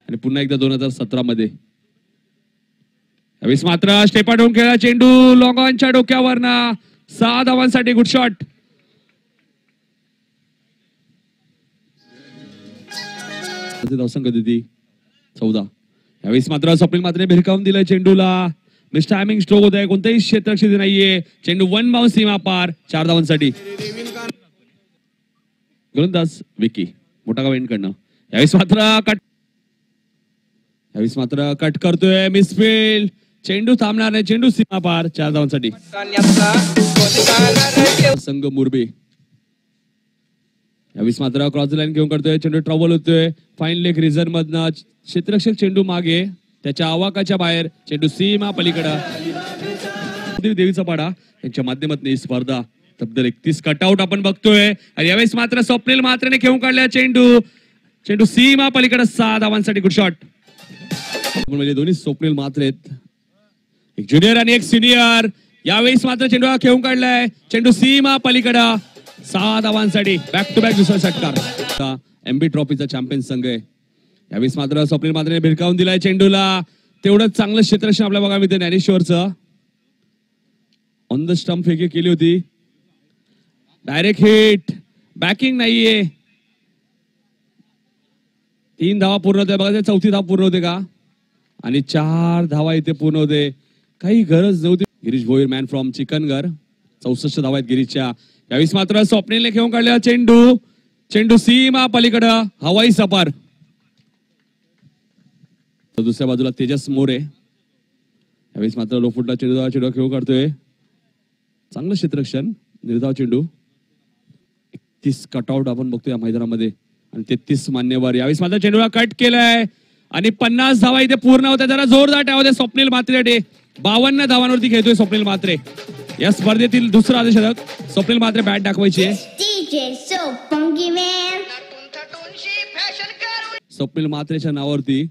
आणि पुन्हा एकदा 2017 मध्ये. यावेळेस मात्र स्टेपाडून खेळला चेंडू लॉंग ऑनच्या डोक्यावरना 6 धावांसाठी गुड शॉट. धावसंख्या दिली 14. यावेळेस मात्र स्वप्नील मात्रे भिरकावून दिलं चेंडूला. मिस टायमिंग स्ट्रोक होत आहे, कोणतेही क्षेत्ररक्षक नाहीये. चेंडू 1 बाउंस सीमा पार 4 धावांसाठी. गोलंदाज विकी मोठा गाव कडनं. यावेळेस मात्र कट करतोय मिसफील्ड. चेंडू थांबणार नाही, चेंडू सीमा पार 4 धावांसाठी. संघ मुरबे यावेळेस मात्र क्रॉस लाईन घेऊन करतोय चेंडू. ट्रॅव्हल होतोय फाईन लेग रिझर्व मधनं. क्षेत्ररक्षक चेंडू मागे त्याच्या आवाकाच्या बाहेर. चेंडू सीमा पलीकडे. देवीचा पाडा यांच्या माध्यमातून ही स्पर्धा तब्बल 31 कटआउट आपण बघतोय. आणि यावेळेस मात्र स्वप्नील मात्रेने घेऊन काढला चेंडू. चेंडू सीमा पलीकडे 6 धावांसाठी गुड शॉट. म्हणजे दोन्ही स्वप्नील मात्रे आहेत, एक ज्युनियर आणि एक सिनियर. यावेळेस मात्र चेंडू घेऊन काढलाय. चेंडू सीमा पलीकडे 6 धावांसाठी. बॅक टू बॅक दुसरा षटकार. एमबी ट्रॉफीचा चॅम्पियन संघ आहे. यावेळेस मात्र स्वप्नील मात्रेने भिरकावून दिलाय चेंडूला. तेवढंच चांगलं क्षेत्ररक्षण आपल्या बघा मिळते. ज्ञानेश्वरचं ऑन द स्टंप फेकी केली होती. डायरेक्ट हिट, बॅकिंग नाहीये. 3 धावा पूर्ण होते बघा. 4थी धाव पूर्ण होते का? आणि 4 धावा इथे पूर्ण होते. काही गरज नव्हती. गिरीश भोईर मॅन फ्रॉम चिकनगर 64 धावा आहेत गिरीशच्या. यावेळेस मात्र स्वप्नीलने घेऊन काढलेला चेंडू. चेंडू सीमा पलीकडं हवाई सपार. दुसऱ्या बाजूला तेजस मोरे. यावेळेस मात्र लोफुटला चेंडू घेऊन काढतोय. चांगलं क्षेत्ररक्षण. निर्धाव चेंडू. 31 कटआउट आपण बघतोय या मैदानामध्ये आणि 33 मान्यवर. यावेळेस मात्र चेंडूला कट केलाय आणि 50 धावा इथे पूर्ण होत्या. जरा जोरदार टाळ्या स्वप्नील मात्रे. 52 धावांवरती खेळतोय स्वप्नील मात्रे. या स्पर्धेतील दुसरा अर्धशतक. स्वप्नील मात्रे बॅट दाखवायची. स्वप्नील मात्रेच्या नावावरती